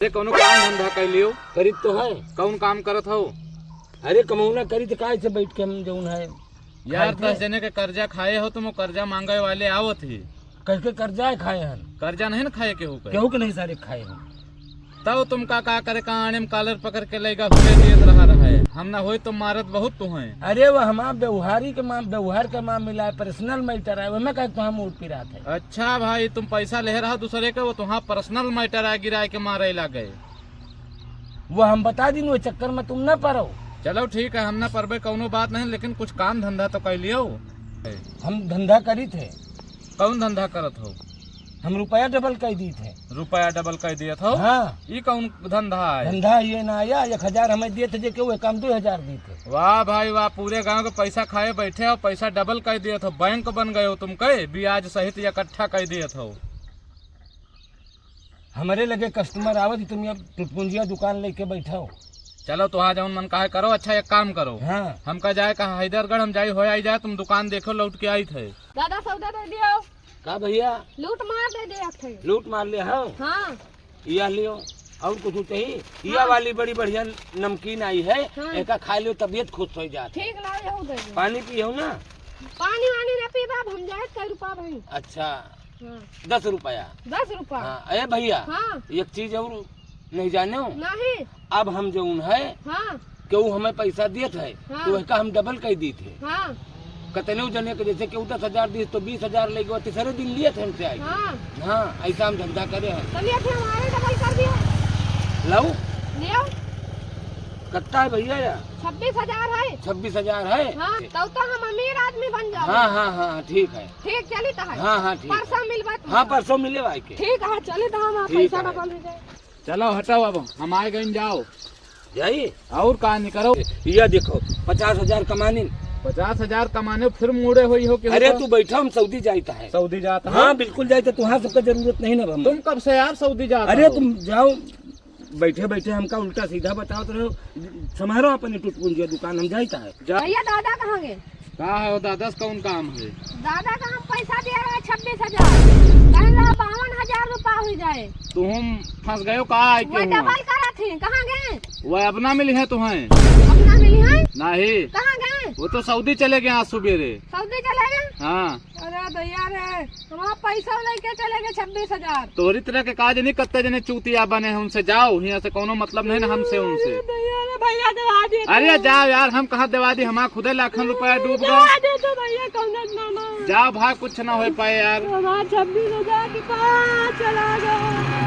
कौनो काम धंधा कर लियो। करी तो है। कौन काम करत हो? अरे कमौना करी तो काय से बैठ के हम जौन है यार 10 जने के कर्जा खाए हो, तुम कर्जा मांगे वाले आवत ही। कैसे कर्जा खाए हन? कर्जा नहीं ना खाए केहू के। केहू के नहीं सारे खाए हम। तब तुम का करे का आने में कॉलर पकड़ के लेगा हुए देत रहा है। हम ना होई तो मारत बहुत तू है। अरे वो हमारा व्यवहार का मामला है, पर्सनल मैटर है, वह कहे तो हम उठ पिरात है। अच्छा भाई, तुम पैसा ले रहा दूसरे के, वो तुम्हारा पर्सनल मैटर है, गिराए के मारे लगे। वो हम बता दी, वो चक्कर में तुम न पड़ो। चलो ठीक है, हम ना परबे कौनो बात नहीं, लेकिन कुछ काम धंधा तो कर लियो। हम धंधा करी थे। कौन धंधा करत हो? हम रुपया डबल कर दी थे। रुपया डबल कर दिया था? हाँ। ये कौन धंधा है? धंधा ये ना आया, 1000 हमें दिए थे, जो कि वो काम 2000 दी थे। वाह भाई वाह, पूरे गांव का पैसा खाए बैठे हो, पैसा डबल कर दिया था, बैंक बन गए हो तुम। कहे ब्याज सहित इकट्ठा कर दिया था। हमारे लगे कस्टमर आवत, तुम अब टुटपुंजिया दुकान लेके बैठा हो। चलो तुहार जौन मन कहे करो। अच्छा एक काम करो, हाँ। हमका जाए कहा हैदरगढ़, हम जाए हो आई जाए, तुम दुकान देखो लौट के आई थे। दादा सौदा दे दियो। का भैया? लूट मार दे दे थे। लूट मार ले हो? हाँ। यह लियो। और कुछ चाहिए? यह वाली बड़ी बढ़िया नमकीन आई है, हाँ। एक खा लियो, तबीयत खुश हो जाती। ठीक ना यहू दे दे। पानी पियो ना। पानी वानी न पीबा, हम जाए कै रुपया भाई। अच्छा। हाँ। 10 रुपया। 10 रुपया। हाँ। अरे भैया, हाँ। एक चीज और नहीं जाने हो? नहीं। अब हम जो है, हाँ। केहू हमें पैसा दिए थे, हाँ। तो उसका हम डबल कर दी थे। हाँ। कतने जने के जैसे केहू 10,000 दी तो 20,000 ले गए, तीसरे दिन लिए थे हमसे आई। हाँ। हाँ, ऐसा हम धंधा करे हैं। चलिए थे हमारे डबल कर दियो। लाओ। लियो। कितना है भैया? यार 26,000 है। 26,000 है। हाँ, तो हम अमीर आदमी बन जाओ। हाँ हाँ हाँ ठीक है। ठीक चली तो है। हाँ हाँ ठीक। परसों मिलबा। हाँ परसों मिले भाई के। ठीक है, चली तो हम ठीक पैसा है। डबल दे जाए। चलो हटाओ, अब हम आए गए, जाओ जाइए। और कहा नहीं करो। यह देखो 50,000 कमाने। 50,000 कमाने फिर मुड़े हुई हो कि? अरे तू बैठा, हम सऊदी जाता है। सऊदी जाता? हाँ बिल्कुल जाते, तुहां सबका जरूरत नहीं ना। हम तुम कब से यार सऊदी जाता? अरे तुम जाओ, बैठे बैठे हमका उल्टा सीधा बताओ तो समारो अपने टुटपुंजिया दुकान, हम जाता है। भैया दादा कहाँ गए? कहा है वो दादा, कौन काम है? दादा का हम पैसा दे रहा है 26,000, कह रहा 52,000 रुपया हो जाए। तुम फंस गए हो? कहा है वो क्यों? डबल करा थे, कहाँ गए? वो अपना मिली है तुम्हें? अपना मिली है? नहीं, कहाँ गए? वो तो सऊदी चले गए आज सुबेरे। सऊदी चले गए? हाँ। अरे भैया रे, हमारा पैसा लेके चले गए 26,000। तोरी तरह के काज नहीं करते, जने चूतिया बने हैं, उनसे जाओ, यहाँ से कोनो मतलब नहीं ना हमसे उनसे। भैया दवा दे। अरे जाओ यार, हम कहाँ दवा दी, हमारा खुदे लाखों रुपया डूब गए। भैया कौन मामा? जाओ भाई, कुछ ना हो पाए यार। हमारा 26,000 के पास चला गया।